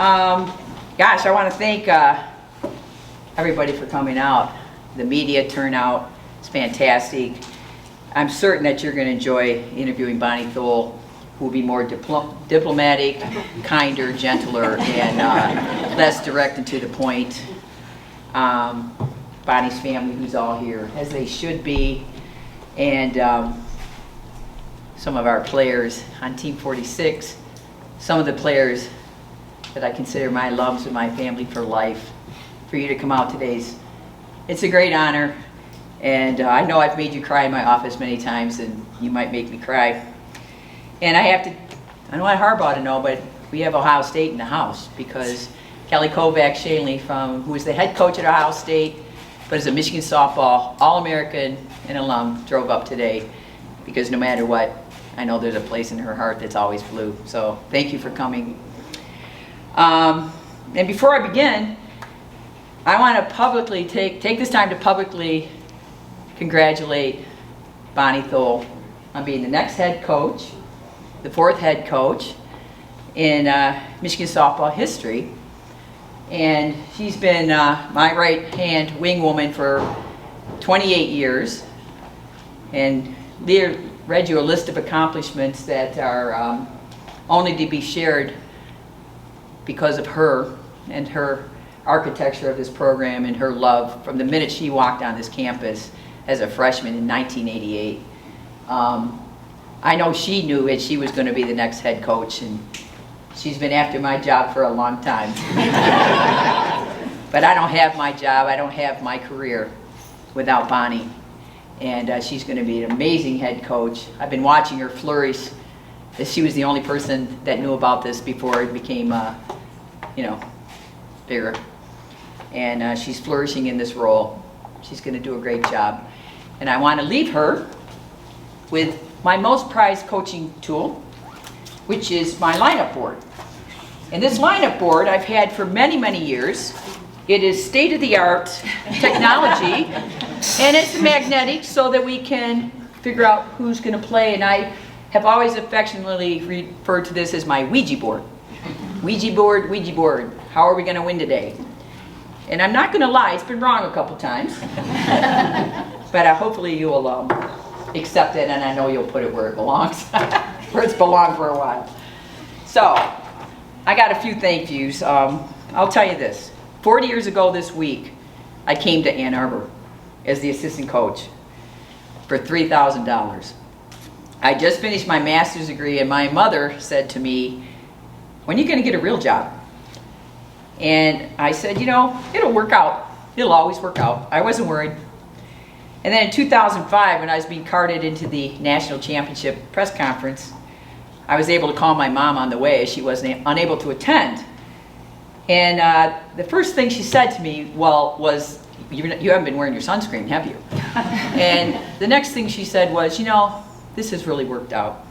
Gosh, I want to thank everybody for coming out. The media turnout is fantastic. I'm certain that you're going to enjoy interviewing Bonnie Thole, who will be more diplomatic, kinder, gentler, and less direct and to the point. Bonnie's family, who's all here, as they should be, and some of our players on Team 46, some of the players that I consider my alums and my family for life. For you to come out today, it's a great honor, and I know I've made you cry in my office many times, and you might make me cry. And I don't want Harbaugh to know, but we have Ohio State in the house, because Kelly Kovac Shanley, who is the head coach at Ohio State, but is a Michigan softball All-American and alum, drove up today, because no matter what, I know there's a place in her heart that's always blue. So thank you for coming. And before I begin, I want to publicly take this time to publicly congratulate Bonnie Thole on being the next head coach, the 4th head coach in Michigan softball history. And she's been my right-hand wing woman for 28 years, and Leah read you a list of accomplishments that are only to be shared because of her and her architecture of this program and her love from the minute she walked on this campus as a freshman in 1988. I know she knew that she was going to be the next head coach, and she's been after my job for a long time. But I don't have my job, I don't have my career without Bonnie. And she's going to be an amazing head coach. I've been watching her flourish. She was the only person that knew about this before it became, bigger. And she's flourishing in this role. She's going to do a great job. And I want to leave her with my most prized coaching tool, which is my lineup board. And this lineup board I've had for many, many years. It is state-of-the-art technology, and it's magnetic so that we can figure out who's going to play. And I have always affectionately referred to this as my Ouija board. Ouija board, Ouija board. How are we going to win today? And I'm not going to lie, it's been wrong a couple times. But hopefully you will accept it, and I know you'll put it where it belongs, where it's belonged for a while. So, I got a few thank yous. I'll tell you this. 40 years ago this week, I came to Ann Arbor as the assistant coach for $3,000. I just finished my master's degree, and my mother said to me, "When are you going to get a real job?" And I said, it'll work out. It'll always work out. I wasn't worried. And then in 2005, when I was being carted into the national championship press conference, I was able to call my mom on the way as she was unable to attend. And the first thing she said to me, was, you haven't been wearing your sunscreen, have you? And the next thing she said was, this has really worked out.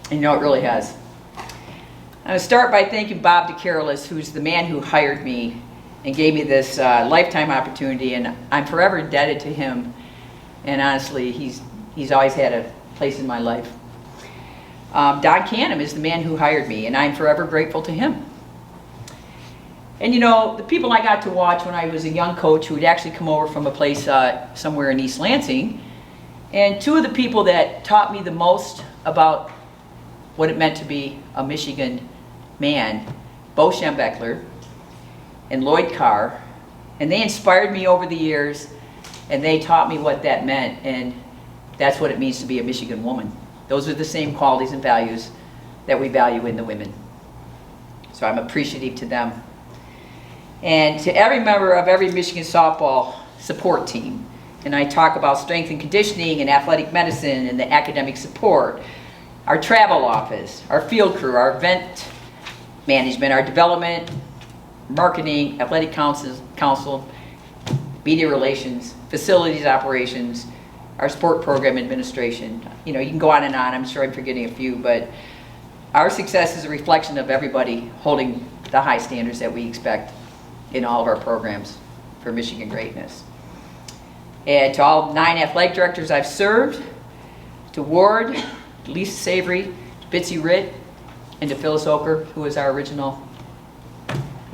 And it really has. I'm going to start by thanking Bob DeCarolis, who's the man who hired me and gave me this lifetime opportunity, and I'm forever indebted to him. And honestly, he's always had a place in my life. Don Canham is the man who hired me, and I'm forever grateful to him. And the people I got to watch when I was a young coach who would actually come over from a place somewhere in East Lansing, and two of the people that taught me the most about what it meant to be a Michigan man, Bo Schembechler and Lloyd Carr, and they inspired me over the years, and they taught me what that meant, and that's what it means to be a Michigan woman. Those are the same qualities and values that we value in the women. So I'm appreciative to them. And to every member of every Michigan softball support team, and I talk about strength and conditioning and athletic medicine and the academic support, our travel office, our field crew, our event management, our development, marketing, athletic council, media relations, facilities operations, our sport program administration. You can go on and on. I'm sure I'm forgetting a few, but our success is a reflection of everybody holding the high standards that we expect in all of our programs for Michigan greatness. And to all 9 athletic directors I've served, to Ward, Lisa Savory, to Bitsy Ritt, and to Phyllis Oker, who was our original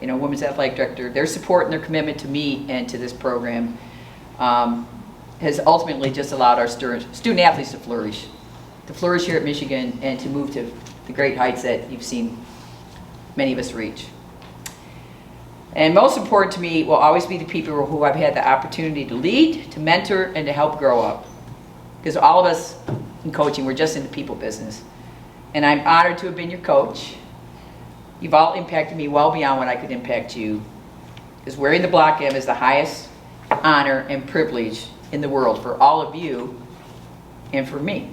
women's athletic director, their support and their commitment to me and to this program has ultimately just allowed our student athletes to flourish here at Michigan and to move to the great heights that you've seen many of us reach. And most important to me will always be the people who I've had the opportunity to lead, to mentor, and to help grow up. Because all of us in coaching, we're just in the people business. And I'm honored to have been your coach. You've all impacted me well beyond what I could impact you. Because wearing the Block M is the highest honor and privilege in the world for all of you and for me.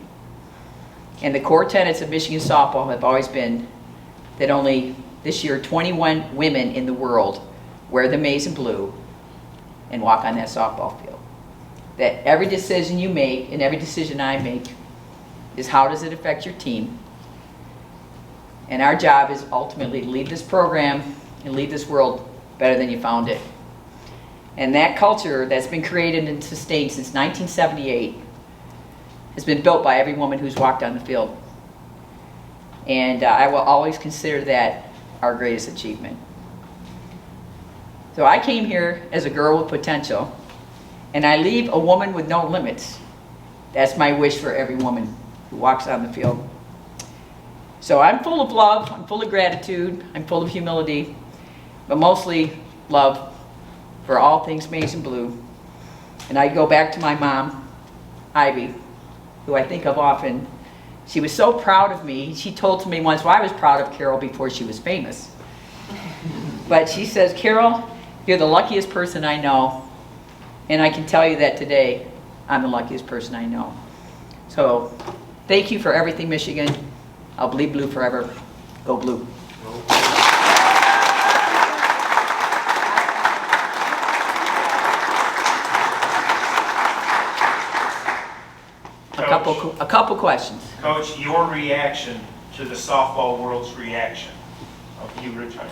And the core tenets of Michigan softball have always been that only this year 21 women in the world wear the maize and blue and walk on that softball field. That every decision you make and every decision I make is how does it affect your team. And our job is ultimately to leave this program and leave this world better than you found it. And that culture that's been created and sustained since 1978 has been built by every woman who's walked on the field. And I will always consider that our greatest achievement. So I came here as a girl with potential, and I leave a woman with no limits. That's my wish for every woman who walks on the field. So I'm full of love, I'm full of gratitude, I'm full of humility, but mostly love for all things maize and blue. And I go back to my mom, Ivy, who I think of often. She was so proud of me. She told to me once, well, I was proud of Carol before she was famous. But she says, Carol, you're the luckiest person I know. And I can tell you that today, I'm the luckiest person I know. So thank you for everything, Michigan. I'll bleed blue forever. Go blue. A couple questions. Coach, your reaction to the softball world's reaction of you retiring.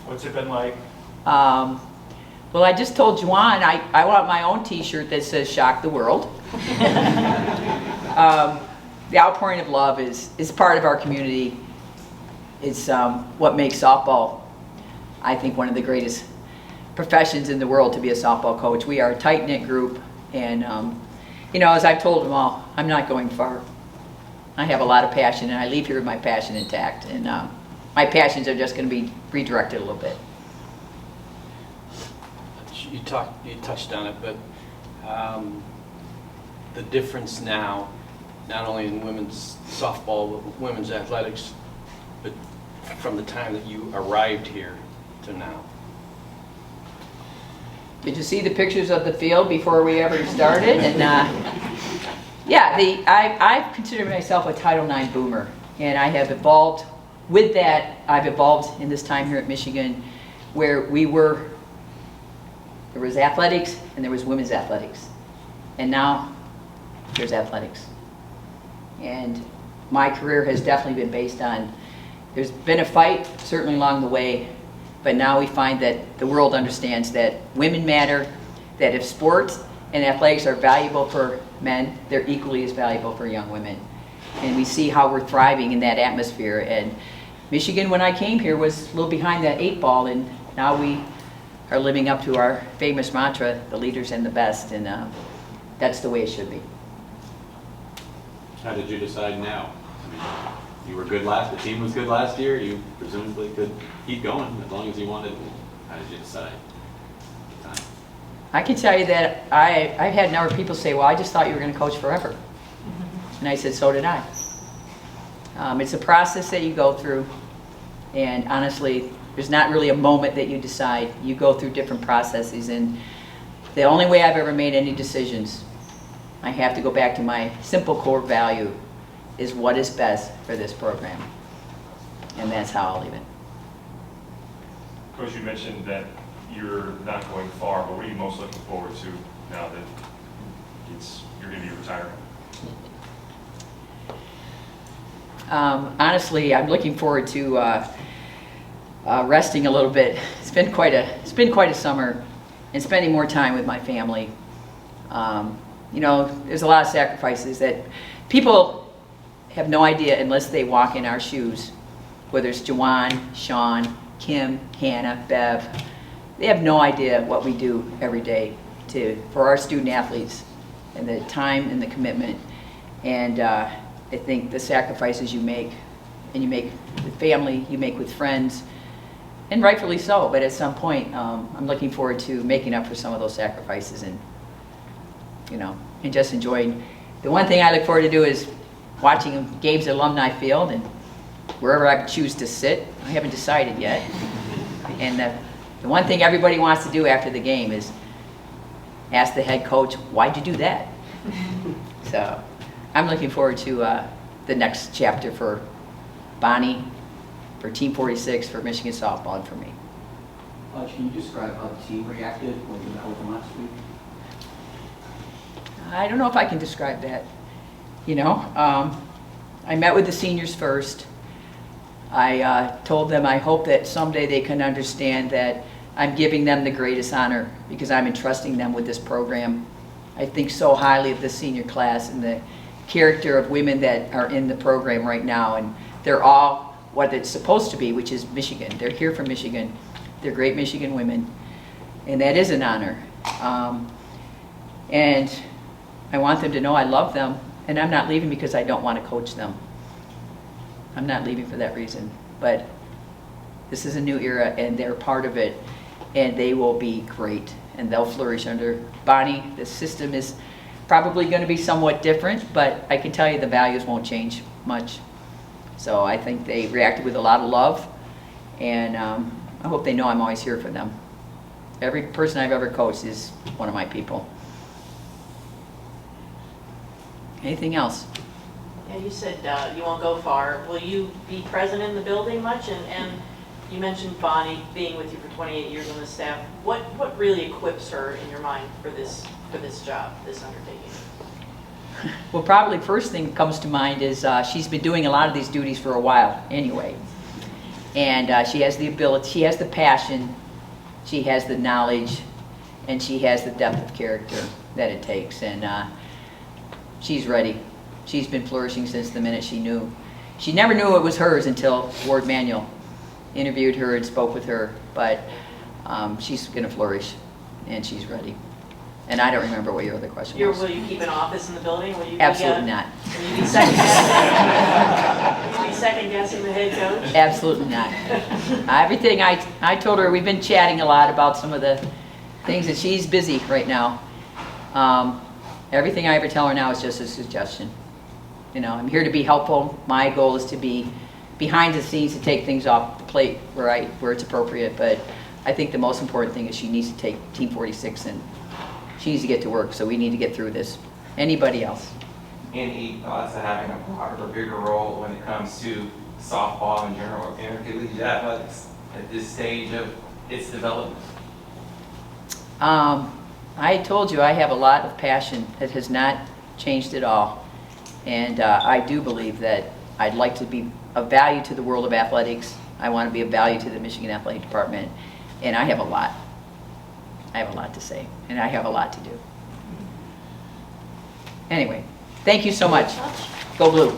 What's it been like? Well, I just told Juwan I want my own t-shirt that says shock the world. The outpouring of love is part of our community. It's what makes softball, I think, one of the greatest professions in the world to be a softball coach. We are a tight-knit group, and as I've told them all, I'm not going far. I have a lot of passion, and I leave here with my passion intact, and my passions are just going to be redirected a little bit. You touched on it, but the difference now, not only in women's softball, but women's athletics, but from the time that you arrived here to now. Did you see the pictures of the field before we ever started? And yeah, I consider myself a Title IX boomer, and I have evolved with that. I've evolved in this time here at Michigan, where there was athletics and there was women's athletics, and now there's athletics. And my career has definitely been based on, there's been a fight certainly along the way, but now we find that the world understands that women matter, that if sports and athletics are valuable for men, they're equally as valuable for young women. And we see how we're thriving in that atmosphere. And Michigan, when I came here, was a little behind that 8 ball, and now we are living up to our famous mantra, the leaders and the best, and that's the way it should be. How did you decide now? I mean, you were good the team was good last year, you presumably could keep going as long as you wanted. How did you decide? I can tell you that I've had a number of people say, well, I just thought you were going to coach forever. And I said, so did I. It's a process that you go through, and honestly, there's not really a moment that you decide. You go through different processes, and the only way I've ever made any decisions, I have to go back to my simple core value, is what is best for this program. And that's how I'll leave it. Coach, you mentioned that you're not going far, but what are you most looking forward to now that you're going to be retiring? Honestly, I'm looking forward to resting a little bit. It's been quite a summer, and spending more time with my family. There's a lot of sacrifices that people have no idea unless they walk in our shoes, whether it's Juwan, Sean, Kim, Hannah, Bev, they have no idea what we do every day for our student athletes, and the time and the commitment. And I think the sacrifices you make, and you make with family, you make with friends, and rightfully so, but at some point, I'm looking forward to making up for some of those sacrifices and, and just enjoying. The one thing I look forward to do is watching games at Alumni Field and wherever I choose to sit. I haven't decided yet. And the one thing everybody wants to do after the game is ask the head coach, why'd you do that? So I'm looking forward to the next chapter for Bonnie, for Team 46, for Michigan softball, and for me. Can you describe how the team reacted when you met with them last week? I don't know if I can describe that. I met with the seniors first. I told them I hope that someday they can understand that I'm giving them the greatest honor because I'm entrusting them with this program. I think so highly of the senior class and the character of women that are in the program right now, and they're all what it's supposed to be, which is Michigan. They're here from Michigan. They're great Michigan women, and that is an honor. And I want them to know I love them, and I'm not leaving because I don't want to coach them. I'm not leaving for that reason, but this is a new era, and they're part of it, and they will be great, and they'll flourish under Bonnie. The system is probably going to be somewhat different, but I can tell you the values won't change much. So I think they reacted with a lot of love, and I hope they know I'm always here for them. Every person I've ever coached is one of my people. Anything else? Yeah, you said you won't go far. Will you be present in the building much? And you mentioned Bonnie being with you for 28 years on the staff. What really equips her in your mind for this job, this undertaking? Well, probably first thing that comes to mind is she's been doing a lot of these duties for a while anyway. And she has the ability, she has the passion, she has the knowledge, and she has the depth of character that it takes. And she's ready. She's been flourishing since the minute she knew. She never knew it was hers until Ward Manuel interviewed her and spoke with her. But she's going to flourish, and she's ready. And I don't remember what your other question was. Will you keep an office in the building? Will you Absolutely not. Will you be second guessing? Will you be second guessing the head coach? Absolutely not. Everything I told her, we've been chatting a lot about some of the things, and she's busy right now. Everything I ever tell her now is just a suggestion. I'm here to be helpful. My goal is to be behind the scenes to take things off the plate where it's appropriate. But I think the most important thing is she needs to take Team 46 and she needs to get to work. So we need to get through this. Anybody else? Any thoughts of having a broader or bigger role when it comes to softball in general, or intercollegiate athletics at this stage of its development? I told you I have a lot of passion that has not changed at all. And I do believe that I'd like to be of value to the world of athletics. I want to be of value to the Michigan Athletic Department. And I have a lot. I have a lot to say, and I have a lot to do. Anyway, thank you so much. Go Blue.